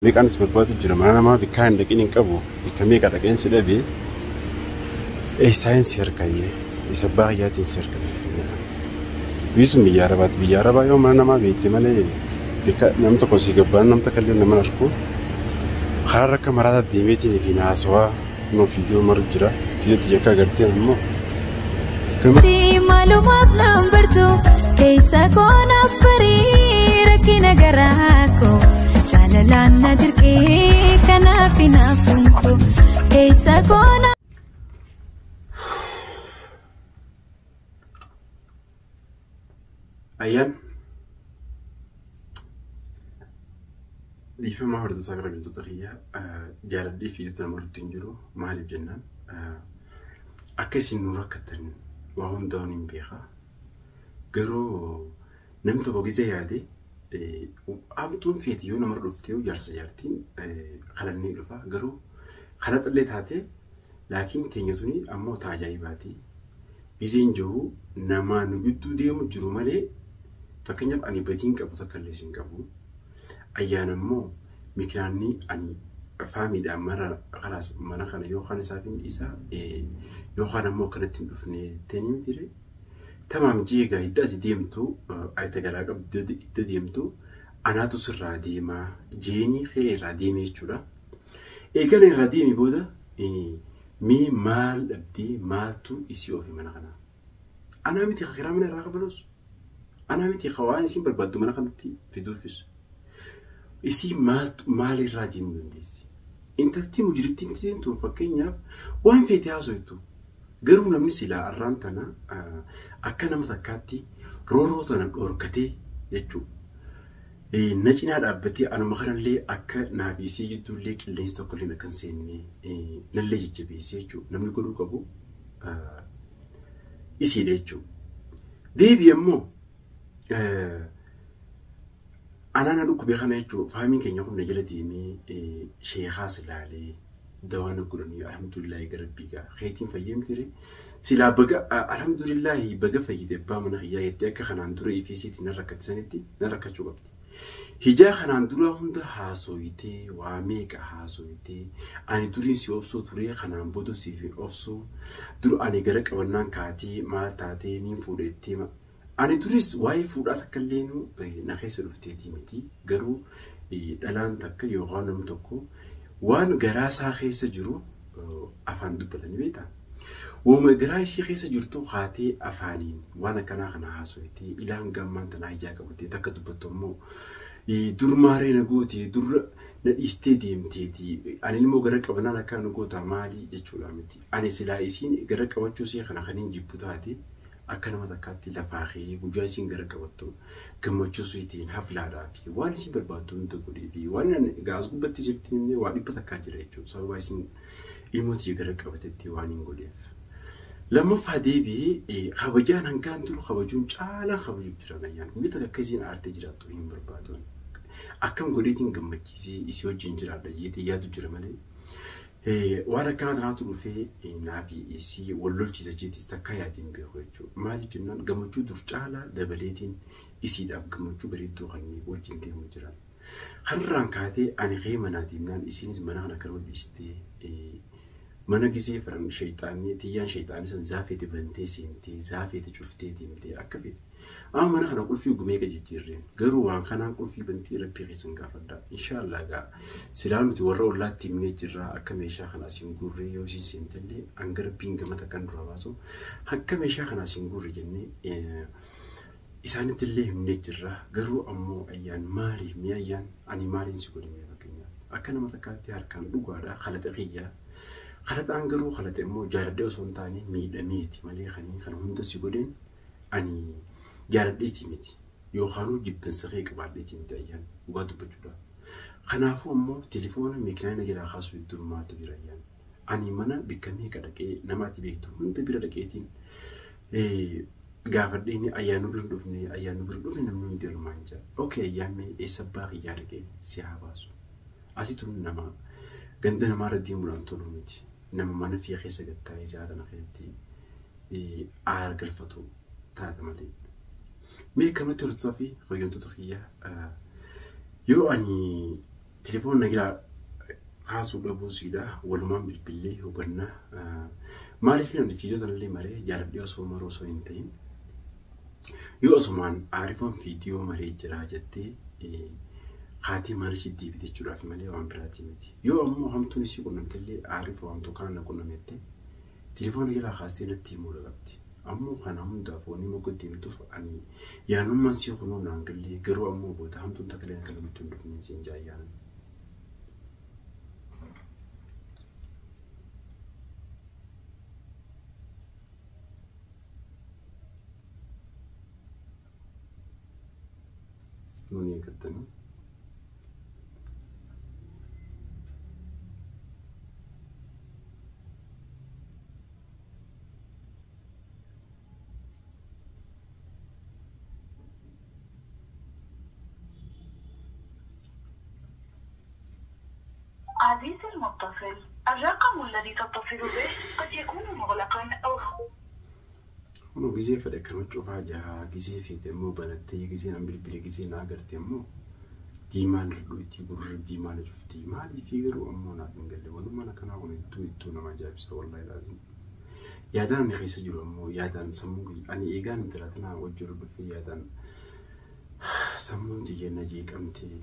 Meeqaan isbarbaadu jira mana namaa bikkaan hin dhaqin hin qabu bikka meeqa dhaqeen si dhabe saayinsii harkaayyee isa baay'aatiin si harka biyyisuun biyya arabaa yoo mana namaa beekte malee bikka namni tokko si gabbaan namta kallee nama arku karaa akka maraata deemeetiin fi naasawaa noo fiidiyoo maru jira fiidiyootti jakkaa agarteen ammoo maalumaaf lambartuu keessa koonaaf barii rakkina garaakoo jaalalaan na dirqee kanaaf hinaafuntu keessa koona. Ayyaan dhiifama hordoftoota gara bintota kiyyaa jaaladhee fiidiyootti nama irratti hin jiru maaliif jennaan akka isin nu rakkattan waa hundaa'uun hin beekaa garuu namni tokko gizee yaade amtuun feeti yoo nama dhuftee jaarsa jaartiin kalannee dhufa garuu kana xillee taate laakiin teenya suni ammoo taajaajibaati gizeen jiru namaa nu gidduu deemu jiru malee fakkeenyaaf ani batiin qabu takka illee sin qabu ayyaan ammoo mikiraanni ani faamiidhaan mara khalaas mana kana yookaan isaafin isaa yookaan ammoo kanatti hin dhufne teenii mitiire tamaam jeegaa iddatti deemtu ayita garaa qabdu itti deemtu anaatu sirraa deemaa jeenii fee irraa deemee jechuudha. Eegan irraa deemee booda mee maal dhabdee maaltu isii oofi mana kana anaa miti kiraa mana irraa qabalus anaa miti waan isin barbaaddu mana kanatti fiduufis isii maal irraa deemuu dandeessi. Intalti mujiribtiin teentu fakkeenyaaf waan feete haasoftu garuu namni silaa arraan tana akka nama takkaatti rooroo tana dhorkatee jechuudha. Na cinaa dhaabbatee anuma kanallee akka naafisii jidduullee qilleensi tokko illee akka hin seenne nallee jajjabeessee jechuudha. Namni godhuu qabu isiidha jechuudha. Deebii ammoo anaan dhukkubee kana jechuudha faamiin keenya kun na jala deemee sheekaas ilaalee dawaan godhanii alhamdulillahi garabbiigaa keetiin fayyamtire silaa baga alhamdulillahi baga fayyite abbaa mana kiyyaa jettee akka kanaan dura ifiisiitti na rakkattisanitti na rakkachuu qabdi. Hijaa kanaan dura hunda haasoyitee waa meeqa haasoyitee ani duriin si obsoo turee kanaan booda siif obsoo dur ani gara qabannaan kaatee maal taatee niin fuudhettee ani duris waa'ee fuudhaa takka illee na keessa dhufteetii miti garuu dhalaan takka yookaan namni tokko waan garaa isaa keessa jiru afaan dubbatanii beektaa. Wooma garaa isii keessa jirtu haatee afaaniin waan akkanaa kana haasoyitee ilaan gammaan tanaa ijaa qabatee takka dubbattu ammoo dur maaree na goote dur na dhiistee deemteeti ani immoo gara qabannaan akka nu goota maali jechuudha miti. Ani silaa isiin gara qabachuu ishee kana kan hin jibbu taate akka nama takkaatti lafaa kee guyyaa isiin gara qabattu gammachuu ittiin haflaadhaa fi waan isin barbaaddu hunda godhee fi waan gaas gubbatti sirtiin waa dhibba takkaa jira jechuudha. Sababa isin ilmootii gara qabatetti waan hin godheef. Lammaffaa deebi'ee kabajaan hangaan turu kabajuun caalaa kabajuu jira nayyaan guyyaa takka akka isiin aartee jiraattu hin barbaadu. Akkam godheetiin gammachiisee isii wajjin jiraadha jeetee yaadu jira malee. Waan akkanaa tanaatu dhufee naafi isii wallolchiisa jeetis takka yaadiin beeku jechuudha. Maaliif jennaan gammachuu dur caalaa dabaleetiin isiidhaaf gammachuu bareedduu kan wajjin deemu jiran. Kanarraan kaatee ani kee manaa deemnaan isiinis mana kana kan dhiistee mana gisee faran shayxaanii tiyyaan shayxaanii san zaafeeti bantee seentee zaafeeti cuftee deemtee akka feete. Amma mana kana qulfii gumee jijjiirreen garuu waan kanaan qulfii bantii rabbii keessan gaafadha. Inshaallah gaa silaa nuti warra ollaatti himnee jirra akka meeshaa kana asiin gurree yoo isin seentellee hanga rabbiin gamata kan dura baasu akka meeshaa kana asiin gurre jennee isaanittillee himnee jirra garuu ammoo ayyaan maali mi ayyaan ani maaliin si godhime fakkeenyaaf akka nama takkaatti harkaan dhugaadha khalaxa xiyyaa khalaxaan garuu khalaxa immoo jaaladhee osoo hin taane miidhameeti malee kan hunda si godheen ani jaaladheeti miti yookaan jibbansa kee qabaadheeti miti ayyaan dhugaa dubbachuudha. Kanaafuu ammoo telefoona meekinaana jalaa kaasuu durmaatu jira ayyaan ani mana bikka meeqa dhaqee namaatti beektu hunda bira dhaqeetiin gaafadheeni ayyaanuu bira dhufne namni hundi hirmaan jira. Okay ayyaanni eessa abbaa kiyyaa dhaqee si haa baasu. Asitu nama ganda namaarra deemuudhaan tolu miti nama mana fi keessa gattaa'ee zaatana keessatti aar galfatu taata malee. Mee kamatti hordofaa fi hoyyamtoota kiyyaa yoo ani تليفون نجلا خاصو دبوسيدا ولمان بالبلي وقلنا ما عرفنا إن فيديو اللي مري جرب لي أصور مرة سوينتين يو أصمان عارفون فيديو مري جراجتي خاتي مرسي دي بدي تجرا في ملي وعم براتي متي يو أمو هم تونسي كنا متلي عارفوا هم توكلنا كنا متي تليفون نجلا خاصتين التيمو لقبتي أمو خنا هم دافوني ما كنت متوف أني يعني ما سيخونو نانجلي قروا أمو بوتا هم تنتقلين كلام تندف من زين جايان نوني كتني عزيزي المتصل، الرقم الذي تتصل به قد يكون مغلقا أو هنو جزء فرق كم تشوف حاجة جزء في تمو بنتي جزء نعمل بلي جزء ناقر تمو ديمان ردويتي بور ديمان شفتي ما دي فيجر وأمو ناقن قال ولو ما أنا كنا أقول تويتو نما جابس والله لازم يادان نخيس جرو أمو يادان سموي أنا إيجان ثلاثنا وجرو في يادان سمون تيجي نجيك أمتي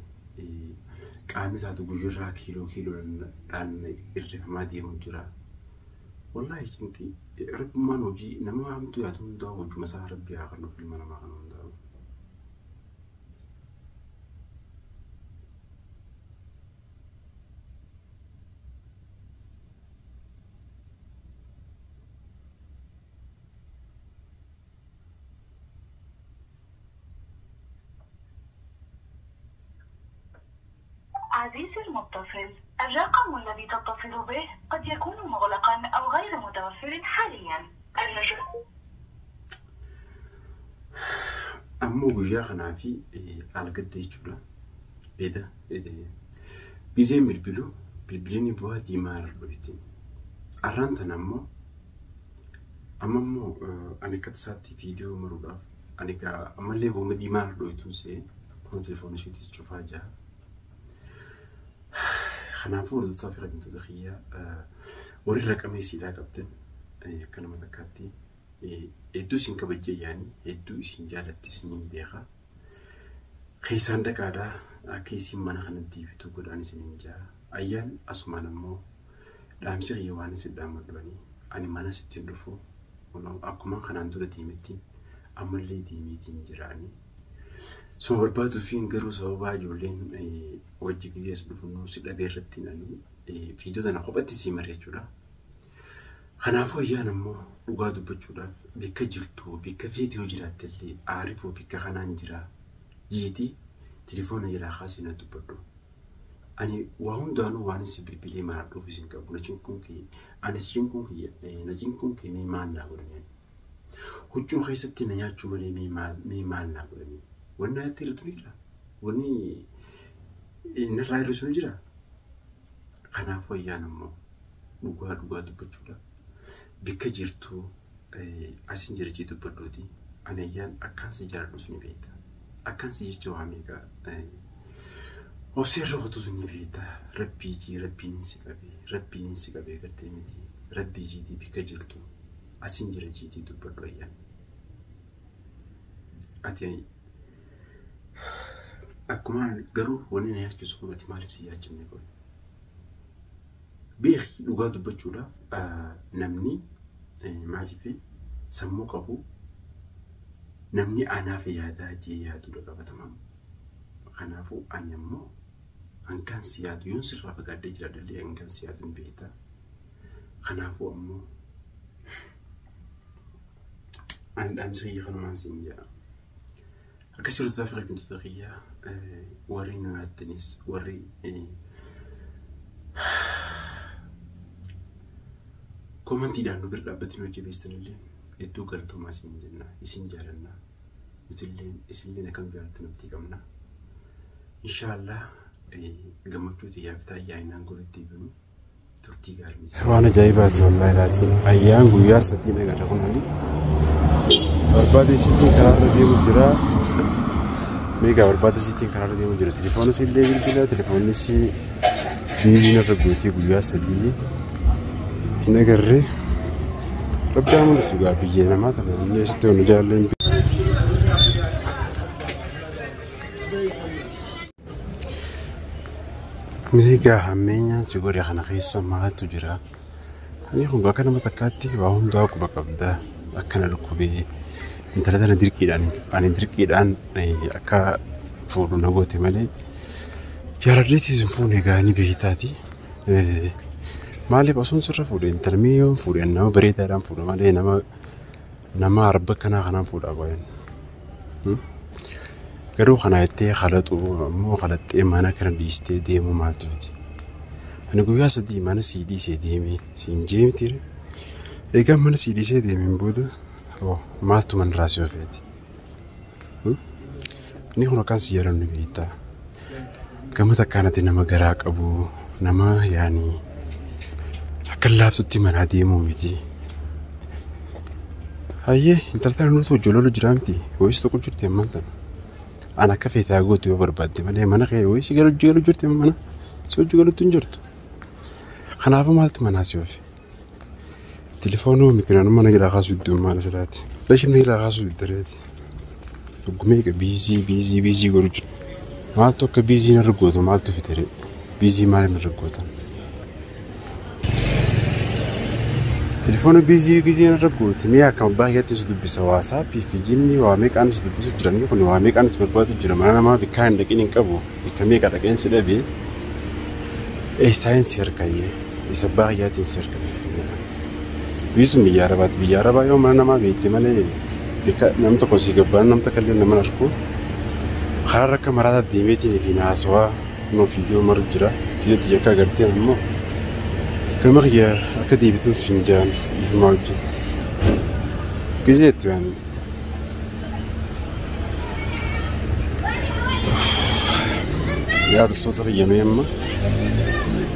كأني ساعة بجرا كيلو لأن إرف ما دي مجرا والله شنكي رب ما نوجي نما هم توياتهم دا وجو مسا ربي آخرنا في المنا ما خنون دا عزيزي المتصل، الرقم الذي تتصل به قد يكون مغلقا أو غير متوفر حاليا. أمو بجا خنا في على قد يجولا إذا بيزين بالبلوني بوا ديمار بويتين أرانتنا أمو أنا كتساتي فيديو مرة أنا أما اللي هو ديمار بويتون سي كون تلفوني شو تشوفها جا خنا فور زبطة في غير متدخية وري رقم يسيدا كابتن كنا متكاتي إدو سين كبجي يعني إدو سين جالت سنين بيخا خيسان دكادا أكيسين مانا خنا تيفي توقود عني سنين جا أيان أسمان مو دام سيغي واني سيدام مدواني أني مانا ستين رفو ونو أكمان خنا اندو ديمتين أما اللي ديمتين جراني سو بربادو فين قرو سوابا جولين وجه كديس بفنو سيدا بيرتين أني فيديو دانا خوباتي سيماري جولا خنافو يانا مو وقادو بجولا بيكا جلتو بيكا فيديو جرات اللي أعرفو بيكا خنان جرا جيتي تليفون جرا خاسينا تبردو أني وهم دانو واني سبيبلي مارادو في سنكابو نجنكونكي أنا سجنكونكي نجنكونكي ميمان ناقولنين هجو خيستي نياجو ملي ميمان ناقولنين وانا تيرتو نجرا واني نراي رسو نجرا خنافو يانا مو وقادو بجولا بيكا جيرتو أسين جرجي دبردودي أنا يان أكان سجارة نسوني بيتا أكان سجارة عميقا وبسير رغطو سوني بيتا ربي جي ربي ننسي قبي قرتي مدي ربي جيدي بيكا جيرتو أسين جرجي دبردو يان أتيان أكمان قرو ونين يحكي سكومة مالف سياج منيقول بيخي لغادو بجولا نمني معرفة سمو قبو نمني أنا في هذا جي هادو لقابة تمام خنافو أن يمو أن كان سيادو ينصر رفقا دجرا دلي أن كان سيادو بيتا خنافو أمو عند أمسي خنمان سنجا أكسر الزافر كنت تغيى ورينو التنس وري كومنتي دانو برابطين وجبيستن اللي إدو قرطو ما سنجنا إسن جارنا وتلين إسن لنا كم بيارتنا بتيقمنا إن شاء الله قمتو تيافتا يعينا نقول التيبنو ترتي قارمي وانا جايبات والله لازم أيام قويا ستين قرقون لي أربادي ستين كرار دي مجرى Mega barbaada siitiin karaa deemu jira. Telefoonni si illee bilbila. Telefoonni si biizii narra gootii guyyaa sadii hin agarree. Rabbi haa mul'isu gaa biyyee namaa tana illee sitti onu jaalleen. Mega hammeenyaan si godhe kana keessa maaltu jira? Ani kun bakka nama takkaatti waa hundaa quba qabda. Akkana dhukkubee intala tana dirqiidhaan akka fuudhu na goote malee jaaladheetis hin fuune egaa ni beektaati. Maaliif osoo sirra fuudhe intala mi'oon fuudhe nama bareedaadhaan fuudha malee nama arba kanaan fuudhaa baay'een. Garuu kana jettee halaxu ammoo halaxxee mana kana dhiistee deemuu maaltu fiti? Ani guyyaa sadii mana sii dhiisee deemee siin jeemtire. Egaa mana sii dhiisee deemeen booda maaltu man raasii ofeeti? Inni kun akkaan si yaadamni beektaa. Gama takkaanatti nama garaa qabu nama yaanii akka laaftutti manaa deemuu miti. Hayyee intaltaan nuti hojjololu jiraa miti wayis tokko jirti ammaan tana. Ana akka feetaa gootu yoo barbaadde malee mana kee wayis gara hojii galu jirti mana si hojii galuutti hin jirtu. Kanaafuu maaltu manaa si ofi? Telefoonoo miikiraan mana gilaa kaasuu iddoo maal asirraati? Lashin gilaa kaasuu iddareeti. Dhuggumee egaa biizii godhu jiru. Maaltu akka biizii narra gootu maaltu fitere? Biizii maal narra gootan? Telefoona biizii narra gooti mi'a akkam baay'eetti si dubbisa WhatsApp fi jinni waa meeqaan si dubbisu jiranii kun waa meeqaan si barbaadu jira mana namaa bikkaa hin dhaqin hin qabu bikka meeqa dhaqeen si dhabee saayinsii harkayyee isa baay'eetiin si harkayyee. Biisuun biyya Arabaa yoo mana namaa beekte malee bikka nam tokko si gabbaan nam takka illee nama arku karaa akka maraataa deemeetiin fi naasawaa noo fiidiyoo maru jira fiidiyootti jakka agarteen ammoo gama kiyyaa akka deebituun siin jaan ifumaa wajjin gizeetti waan yaa dursoota fayyamee amma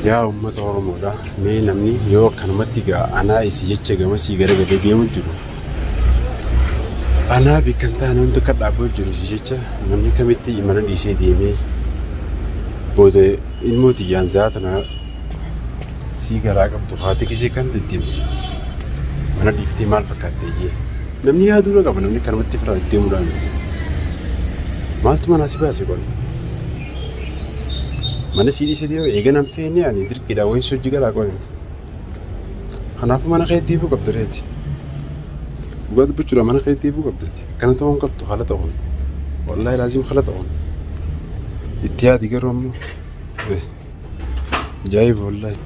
yaa uummata Oromoodha mee namni yoo akkanumatti gaa anaa isi jecha gamasii garagalee deemu jiru anaa bikkan taane hundi akka dhaabuu jiru si jecha namni kamitti mana dhiisee deemee booda ilmoo tiyyaan zaatana si garaa qabdu haati kisee kan deddeemtu mana dhiiftee maal fakkaattee namni yaaduu qaba namni kanumatti fira deddeemuudhaan miti maaltu manaa si baase qoy mana si dhiisee deemu eeganaan feene ani dirqiidhaan wayii hojii garaa qoy kanaafuu mana kee deebuu qabdareeti dhugaa dubbachuudha mana kee deebuu qabdati akkana ta'uun qabdu haala ta'uun wallaahi laazim haala ta'uun itti yaadi garuu ammoo ajaa'iba wallaahi.